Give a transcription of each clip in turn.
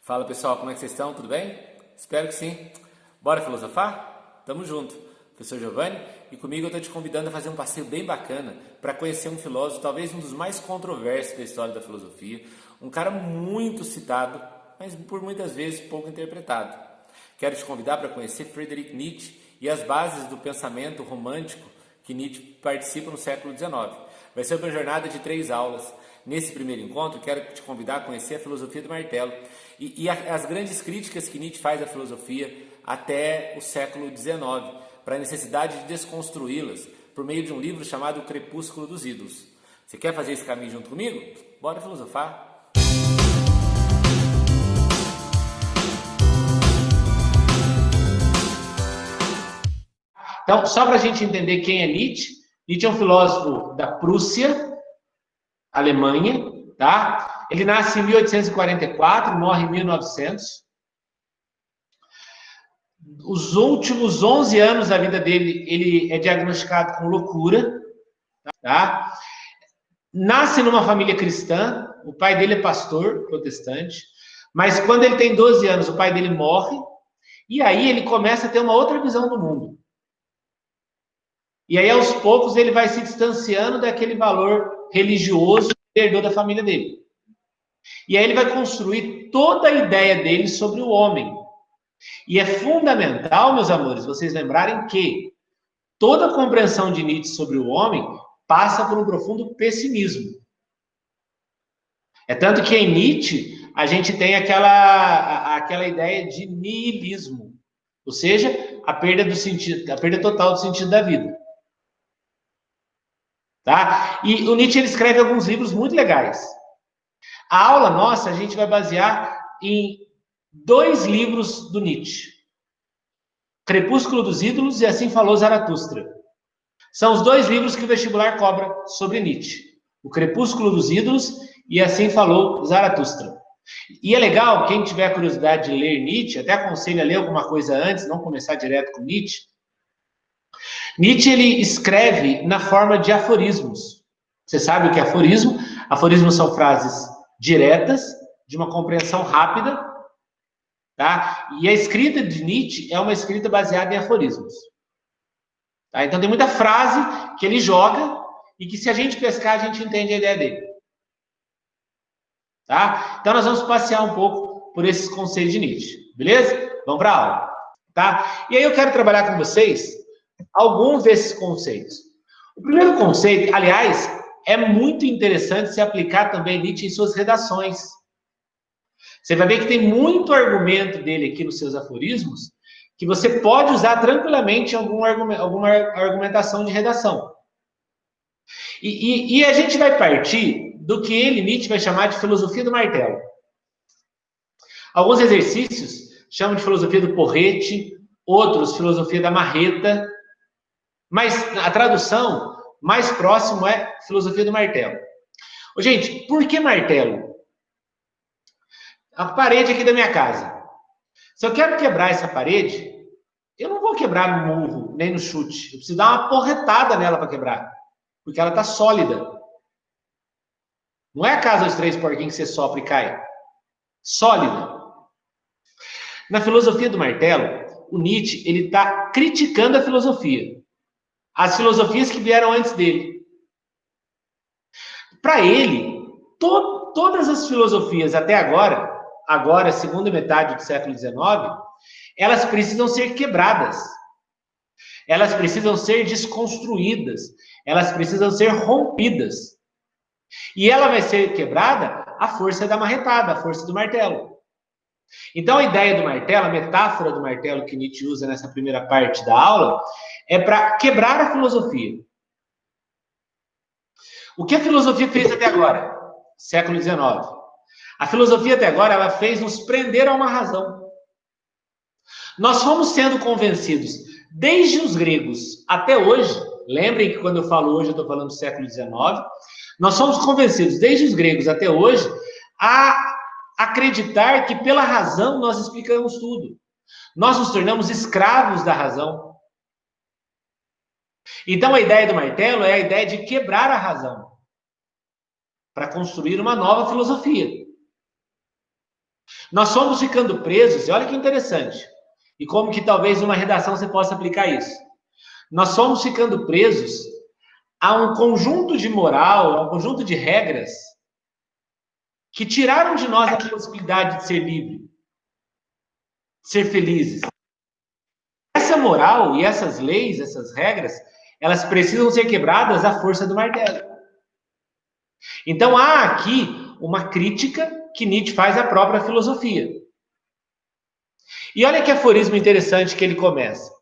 Fala pessoal, como é que vocês estão? Tudo bem? Espero que sim. Bora filosofar? Tamo junto. Professor Giovanni, e comigo eu estou te convidando a fazer um passeio bem bacana para conhecer um filósofo, talvez um dos mais controversos da história da filosofia, um cara muito citado, mas por muitas vezes pouco interpretado. Quero te convidar para conhecer Friedrich Nietzsche e as bases do pensamento romântico que Nietzsche participa no século XIX. Vai ser uma jornada de 3 aulas. Nesse primeiro encontro, quero te convidar a conhecer a filosofia do martelo e as grandes críticas que Nietzsche faz à filosofia até o século XIX, para a necessidade de desconstruí-las por meio de um livro chamado O Crepúsculo dos Ídolos. Você quer fazer esse caminho junto comigo? Bora filosofar! Então, só para a gente entender quem é Nietzsche, Nietzsche é um filósofo da Prússia, Alemanha, tá? Ele nasce em 1844, morre em 1900. Os últimos 11 anos da vida dele, ele é diagnosticado com loucura, tá? Nasce numa família cristã, o pai dele é pastor protestante, mas quando ele tem 12 anos, o pai dele morre, e aí ele começa a ter uma outra visão do mundo. E aí, aos poucos, ele vai se distanciando daquele valor religioso que herdou da família dele. E aí ele vai construir toda a ideia dele sobre o homem. E é fundamental, meus amores, vocês lembrarem que toda a compreensão de Nietzsche sobre o homem passa por um profundo pessimismo. É tanto que em Nietzsche a gente tem aquela ideia de niilismo, ou seja, a perda do sentido, a perda total do sentido da vida. Tá? E o Nietzsche ele escreve alguns livros muito legais. A aula nossa a gente vai basear em 2 livros do Nietzsche. Crepúsculo dos Ídolos e Assim Falou Zaratustra. São os 2 livros que o vestibular cobra sobre Nietzsche. O Crepúsculo dos Ídolos e Assim Falou Zaratustra. E é legal, quem tiver curiosidade de ler Nietzsche, até aconselho a ler alguma coisa antes, não começar direto com Nietzsche. Nietzsche ele escreve na forma de aforismos. Você sabe o que é aforismo? Aforismos são frases diretas, de uma compreensão rápida, tá? E a escrita de Nietzsche é uma escrita baseada em aforismos. Tá? Então tem muita frase que ele joga e que se a gente pescar, a gente entende a ideia dele. Tá? Então nós vamos passear um pouco por esses conceitos de Nietzsche, beleza? Vamos para a aula. Tá? E aí eu quero trabalhar com vocês alguns desses conceitos. O primeiro conceito, aliás, é muito interessante se aplicar também Nietzsche em suas redações. Você vai ver que tem muito argumento dele aqui nos seus aforismos que você pode usar tranquilamente em alguma argumentação de redação. E a gente vai partir do que ele, Nietzsche, vai chamar de filosofia do martelo. Alguns exercícios chamam de filosofia do porrete, outros filosofia da marreta, mas a tradução mais próxima é filosofia do martelo. Gente, por que martelo? A parede aqui da minha casa. Se eu quero quebrar essa parede, eu não vou quebrar no murro, nem no chute. Eu preciso dar uma porretada nela para quebrar, porque ela está sólida. Não é a casa dos 3 porquinhos que você sopra e cai. Sólida. Na filosofia do martelo, o Nietzsche ele está criticando a filosofia. As filosofias que vieram antes dele. Para ele, todas as filosofias até agora, segunda metade do século XIX, elas precisam ser quebradas. Elas precisam ser desconstruídas. Elas precisam ser rompidas. E ela vai ser quebrada à força da marretada, à força do martelo. Então a ideia do martelo, a metáfora do martelo que Nietzsche usa nessa primeira parte da aula, é para quebrar a filosofia. O que a filosofia fez até agora? Século XIX. A filosofia até agora, ela fez nos prender a uma razão. Nós fomos sendo convencidos, desde os gregos até hoje, lembrem que quando eu falo hoje, eu estou falando do século XIX, nós somos convencidos, desde os gregos até hoje, a acreditar que pela razão nós explicamos tudo. Nós nos tornamos escravos da razão. Então a ideia do martelo é a ideia de quebrar a razão para construir uma nova filosofia. Nós somos ficando presos, e olha que interessante, e como que talvez numa redação você possa aplicar isso. Nós somos ficando presos a um conjunto de moral, a um conjunto de regras que tiraram de nós a possibilidade de ser livre, de ser felizes. Essa moral e essas leis, essas regras, elas precisam ser quebradas à força do martelo. Então há aqui uma crítica que Nietzsche faz à própria filosofia. E olha que aforismo interessante que ele começa,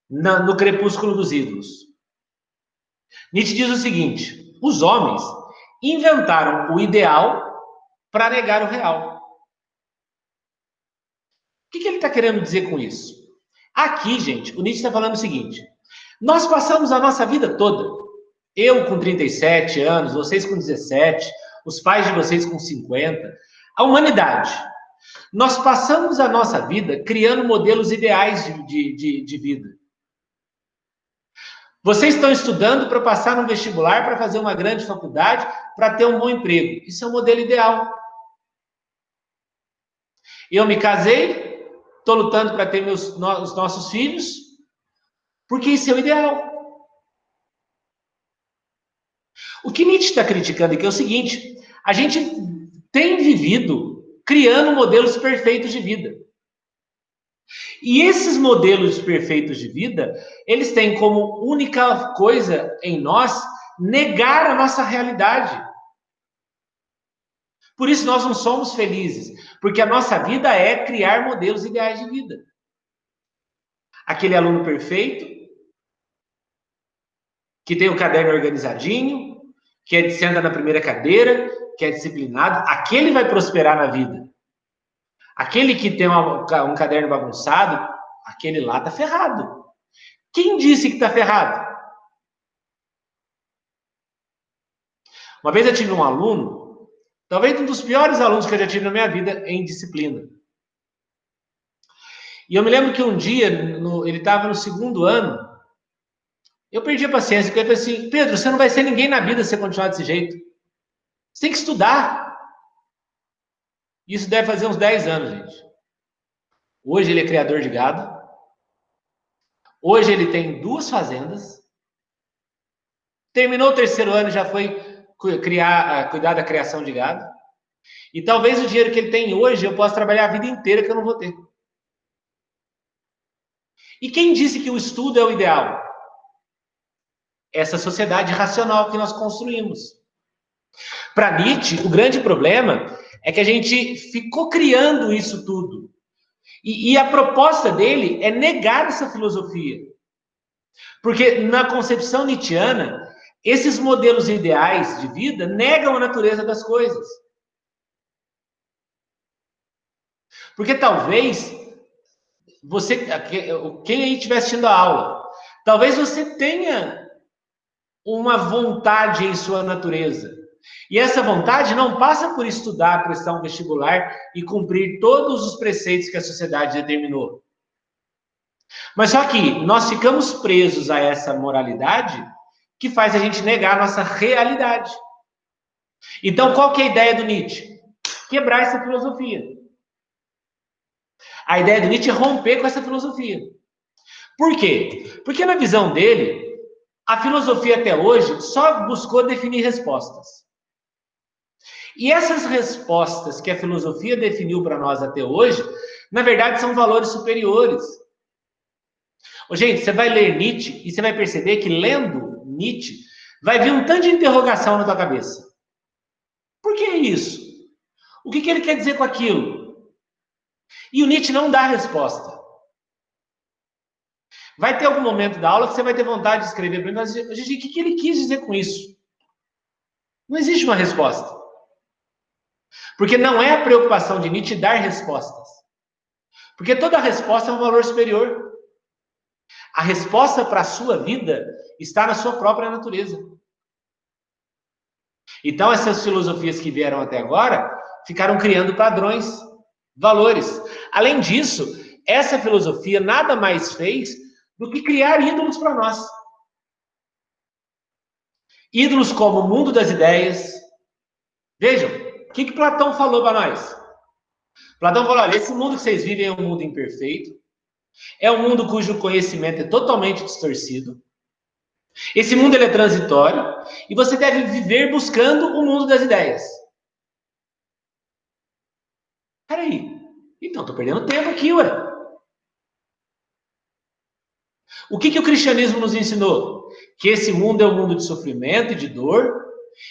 no Crepúsculo dos Ídolos. Nietzsche diz o seguinte: os homens inventaram o ideal para negar o real. O que ele está querendo dizer com isso? Aqui, gente, o Nietzsche está falando o seguinte: nós passamos a nossa vida toda, eu com 37 anos, vocês com 17, os pais de vocês com 50, a humanidade. Nós passamos a nossa vida criando modelos ideais de vida. Vocês estão estudando para passar no vestibular, para fazer uma grande faculdade, para ter um bom emprego. Isso é um modelo ideal. Eu me casei, estou lutando para ter os nossos filhos, porque isso é o ideal. O que Nietzsche está criticando aqui é o seguinte: a gente tem vivido criando modelos perfeitos de vida. E esses modelos perfeitos de vida, eles têm como única coisa em nós negar a nossa realidade. Por isso nós não somos felizes, porque a nossa vida é criar modelos ideais de vida. Aquele aluno perfeito, que tem o caderno organizadinho, que senta na primeira cadeira, que é disciplinado, aquele vai prosperar na vida. Aquele que tem um caderno bagunçado, aquele lá tá ferrado. Quem disse que tá ferrado? Uma vez eu tive um aluno, talvez um dos piores alunos que eu já tive na minha vida em disciplina. E eu me lembro que um dia, ele estava no segundo ano, eu perdi a paciência, porque eu falei assim: Pedro, você não vai ser ninguém na vida se você continuar desse jeito. Você tem que estudar. Isso deve fazer uns 10 anos, gente. Hoje ele é criador de gado. Hoje ele tem 2 fazendas. Terminou o terceiro ano, já foi cuidar da criação de gado. E talvez o dinheiro que ele tem hoje, eu possa trabalhar a vida inteira que eu não vou ter. E quem disse que o estudo é o ideal? Essa sociedade racional que nós construímos. Para Nietzsche, o grande problema é que a gente ficou criando isso tudo. E a proposta dele é negar essa filosofia. Porque na concepção nietzschiana, esses modelos ideais de vida negam a natureza das coisas. Porque talvez você, quem aí estiver assistindo a aula, talvez você tenha uma vontade em sua natureza. E essa vontade não passa por estudar, prestar um vestibular e cumprir todos os preceitos que a sociedade determinou. Mas só que nós ficamos presos a essa moralidade que faz a gente negar a nossa realidade. Então, qual que é a ideia do Nietzsche? Quebrar essa filosofia. A ideia do Nietzsche é romper com essa filosofia. Por quê? Porque na visão dele, a filosofia até hoje só buscou definir respostas. E essas respostas que a filosofia definiu para nós até hoje, na verdade, são valores superiores. Gente, você vai ler Nietzsche e você vai perceber que lendo Nietzsche, vai vir um tanto de interrogação na tua cabeça. Por que isso? O que ele quer dizer com aquilo? E o Nietzsche não dá resposta. Vai ter algum momento da aula que você vai ter vontade de escrever para mim, mas, gente, o que ele quis dizer com isso? Não existe uma resposta. Porque não é a preocupação de Nietzsche dar respostas. Porque toda resposta é um valor superior. A resposta para a sua vida está na sua própria natureza. Então, essas filosofias que vieram até agora ficaram criando padrões, valores. Além disso, essa filosofia nada mais fez do que criar ídolos para nós. Ídolos como o mundo das ideias. Vejam, o que Platão falou para nós? Platão falou, olha, esse mundo que vocês vivem é um mundo imperfeito, é um mundo cujo conhecimento é totalmente distorcido. Esse mundo ele é transitório e você deve viver buscando o mundo das ideias. Peraí, então tô perdendo tempo aqui, ué. O que o cristianismo nos ensinou? Que esse mundo é um mundo de sofrimento e de dor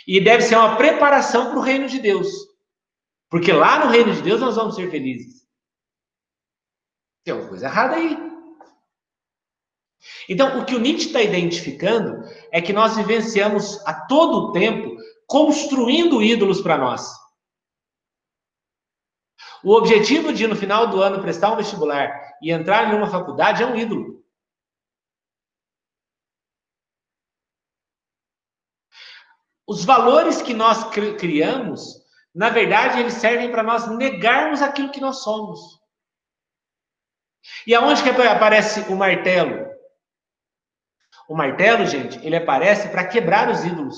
e deve ser uma preparação para o reino de Deus. Porque lá no reino de Deus nós vamos ser felizes. Tem alguma coisa errada aí. Então, o que o Nietzsche está identificando é que nós vivenciamos a todo tempo construindo ídolos para nós. O objetivo de, no final do ano, prestar um vestibular e entrar em uma faculdade é um ídolo. Os valores que nós criamos, na verdade, eles servem para nós negarmos aquilo que nós somos. E aonde que aparece o martelo? O martelo, gente, ele aparece para quebrar os ídolos.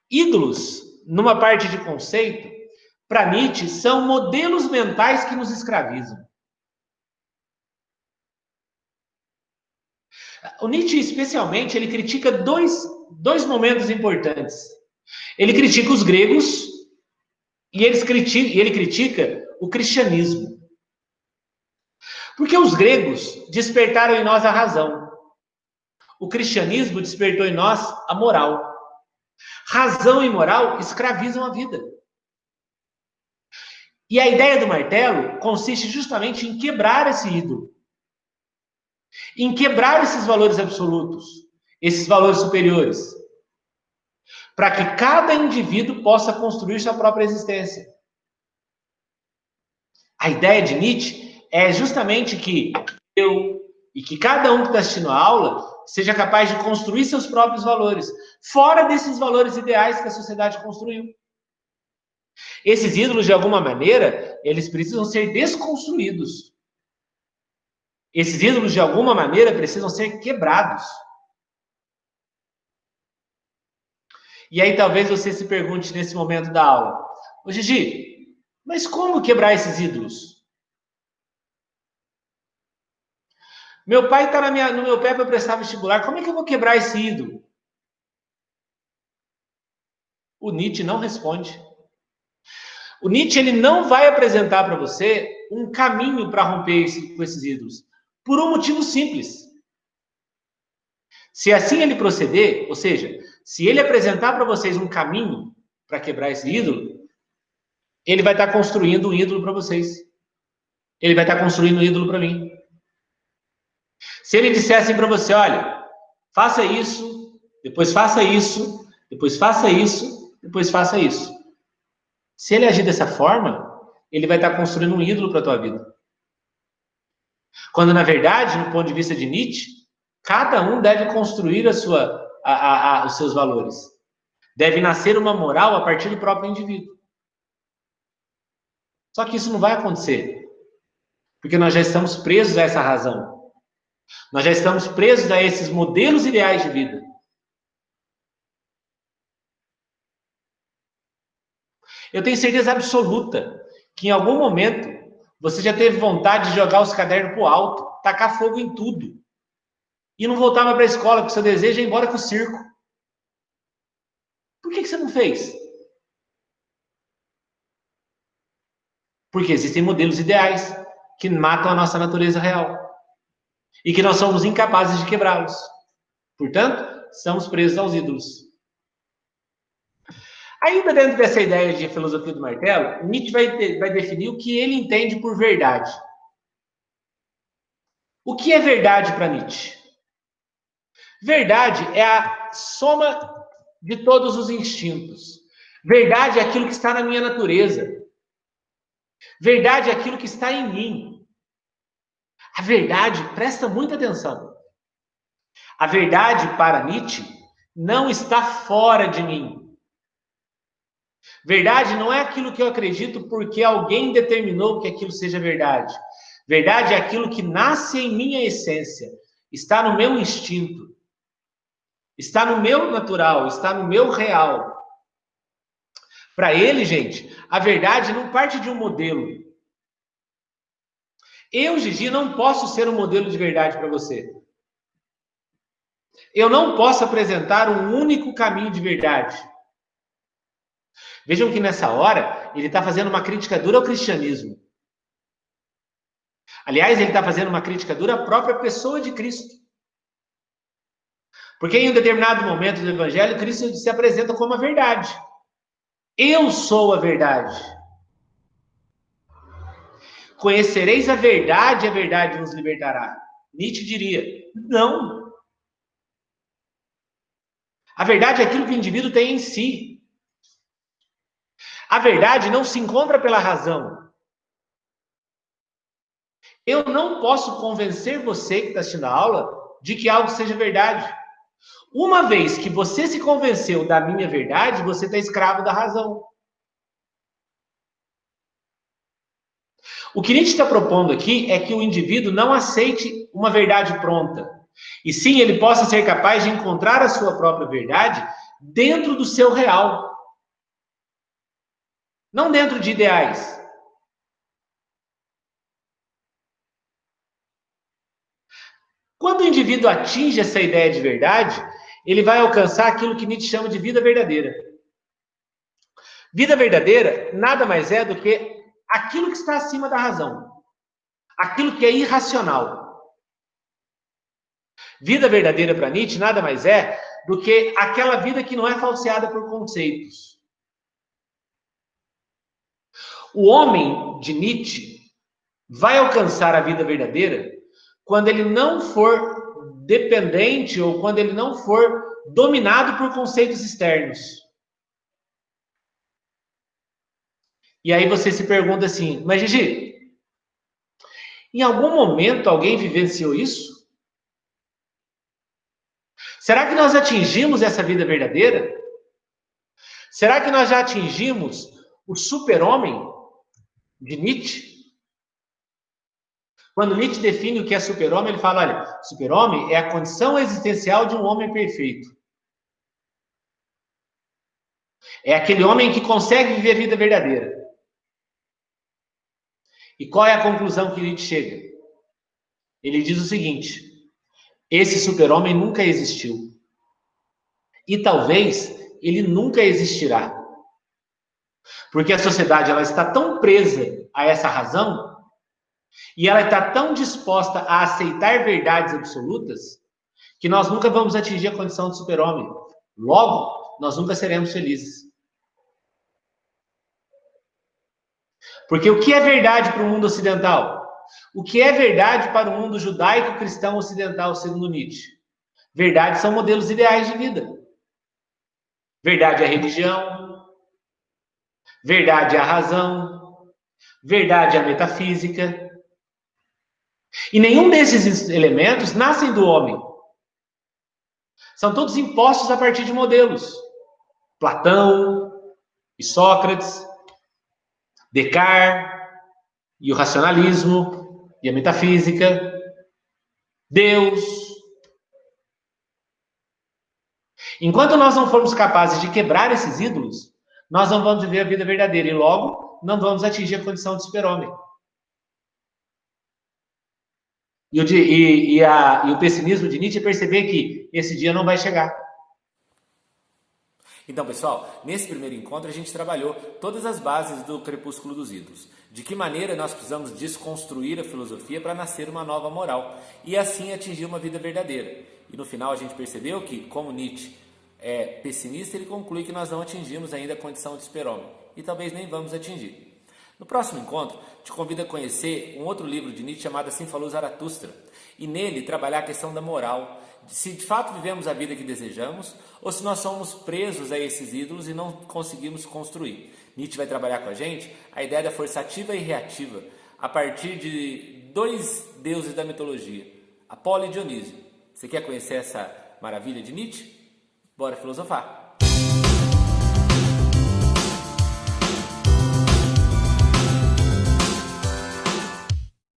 Ídolos, numa parte de conceito, para Nietzsche, são modelos mentais que nos escravizam. O Nietzsche, especialmente, ele critica dois momentos importantes. Ele critica os gregos e ele critica o cristianismo. Porque os gregos despertaram em nós a razão. O cristianismo despertou em nós a moral. Razão e moral escravizam a vida. E a ideia do martelo consiste justamente em quebrar esse ídolo. Em quebrar esses valores absolutos, esses valores superiores. Para que cada indivíduo possa construir sua própria existência. A ideia de Nietzsche é justamente que eu e que cada um que está assistindo a aula seja capaz de construir seus próprios valores, fora desses valores ideais que a sociedade construiu. Esses ídolos, de alguma maneira, eles precisam ser desconstruídos. Esses ídolos, de alguma maneira, precisam ser quebrados. E aí talvez você se pergunte nesse momento da aula, ô Gigi, mas como quebrar esses ídolos? Meu pai está no meu pé para prestar vestibular, como é que eu vou quebrar esse ídolo? O Nietzsche não responde. O Nietzsche ele não vai apresentar para você um caminho para romper com esses ídolos, por um motivo simples. Se assim ele proceder, ou seja, se ele apresentar para vocês um caminho para quebrar esse ídolo, ele vai estar construindo um ídolo para vocês. Ele vai estar construindo um ídolo para mim. Se ele dissesse para você, olha, faça isso, depois faça isso, depois faça isso, depois faça isso. Se ele agir dessa forma, ele vai estar construindo um ídolo para a tua vida. Quando, na verdade, no ponto de vista de Nietzsche, cada um deve construir os seus valores. Deve nascer uma moral a partir do próprio indivíduo. Só que isso não vai acontecer. Porque nós já estamos presos a essa razão. Nós já estamos presos a esses modelos ideais de vida. Eu tenho certeza absoluta que em algum momento você já teve vontade de jogar os cadernos pro alto, tacar fogo em tudo. E não voltava para a escola, porque seu desejo é ir embora com o circo. Por que você não fez? Porque existem modelos ideais que matam a nossa natureza real. E que nós somos incapazes de quebrá-los. Portanto, estamos presos aos ídolos. Ainda dentro dessa ideia de filosofia do martelo, Nietzsche vai definir o que ele entende por verdade. O que é verdade para Nietzsche? Verdade é a soma de todos os instintos. Verdade é aquilo que está na minha natureza. Verdade é aquilo que está em mim. A verdade, presta muita atenção. A verdade para Nietzsche não está fora de mim. Verdade não é aquilo que eu acredito porque alguém determinou que aquilo seja verdade. Verdade é aquilo que nasce em minha essência, está no meu instinto, está no meu natural, está no meu real. Para ele, gente, a verdade não parte de um modelo. Eu, Gigi, não posso ser um modelo de verdade para você. Eu não posso apresentar um único caminho de verdade. Vejam que nessa hora, ele está fazendo uma crítica dura ao cristianismo. Aliás, ele está fazendo uma crítica dura à própria pessoa de Cristo. Porque em um determinado momento do Evangelho, Cristo se apresenta como a verdade. Eu sou a verdade. Conhecereis a verdade vos libertará. Nietzsche diria, não. A verdade é aquilo que o indivíduo tem em si. A verdade não se encontra pela razão. Eu não posso convencer você que está assistindo a aula de que algo seja verdade. Uma vez que você se convenceu da minha verdade, você está escravo da razão. O que Nietzsche está propondo aqui é que o indivíduo não aceite uma verdade pronta. E sim, ele possa ser capaz de encontrar a sua própria verdade dentro do seu real. Não dentro de ideais. Quando o indivíduo atinge essa ideia de verdade, ele vai alcançar aquilo que Nietzsche chama de vida verdadeira. Vida verdadeira nada mais é do que aquilo que está acima da razão. Aquilo que é irracional. Vida verdadeira para Nietzsche nada mais é do que aquela vida que não é falseada por conceitos. O homem de Nietzsche vai alcançar a vida verdadeira quando ele não for dependente ou quando ele não for dominado por conceitos externos. E aí você se pergunta assim, mas Gigi, em algum momento alguém vivenciou isso? Será que nós atingimos essa vida verdadeira? Será que nós já atingimos o super-homem de Nietzsche? Quando Nietzsche define o que é super-homem, ele fala, olha, super-homem é a condição existencial de um homem perfeito. É aquele homem que consegue viver a vida verdadeira. E qual é a conclusão que Nietzsche chega? Ele diz o seguinte, esse super-homem nunca existiu. E talvez ele nunca existirá. Porque a sociedade ela está tão presa a essa razão e ela está tão disposta a aceitar verdades absolutas que nós nunca vamos atingir a condição de super-homem. Logo, nós nunca seremos felizes. Porque o que é verdade para o mundo ocidental? O que é verdade para o mundo judaico-cristão ocidental, segundo Nietzsche? Verdade são modelos ideais de vida. Verdade é a religião. Verdade é a razão. Verdade é a metafísica. E nenhum desses elementos nascem do homem. São todos impostos a partir de modelos. Platão e Sócrates, Descartes e o racionalismo e a metafísica, Deus. Enquanto nós não formos capazes de quebrar esses ídolos, nós não vamos viver a vida verdadeira e logo não vamos atingir a condição de super-homem. E o pessimismo de Nietzsche é perceber que esse dia não vai chegar. Então, pessoal, nesse primeiro encontro a gente trabalhou todas as bases do Crepúsculo dos Ídolos. De que maneira nós precisamos desconstruir a filosofia para nascer uma nova moral e assim atingir uma vida verdadeira. E no final a gente percebeu que, como Nietzsche é pessimista, ele conclui que nós não atingimos ainda a condição de super-homem e talvez nem vamos atingir. No próximo encontro, te convido a conhecer um outro livro de Nietzsche chamado Assim Falou Zaratustra e nele trabalhar a questão da moral, de se de fato vivemos a vida que desejamos ou se nós somos presos a esses ídolos e não conseguimos construir. Nietzsche vai trabalhar com a gente a ideia da força ativa e reativa a partir de dois deuses da mitologia, Apolo e Dionísio. Você quer conhecer essa maravilha de Nietzsche? Bora filosofar!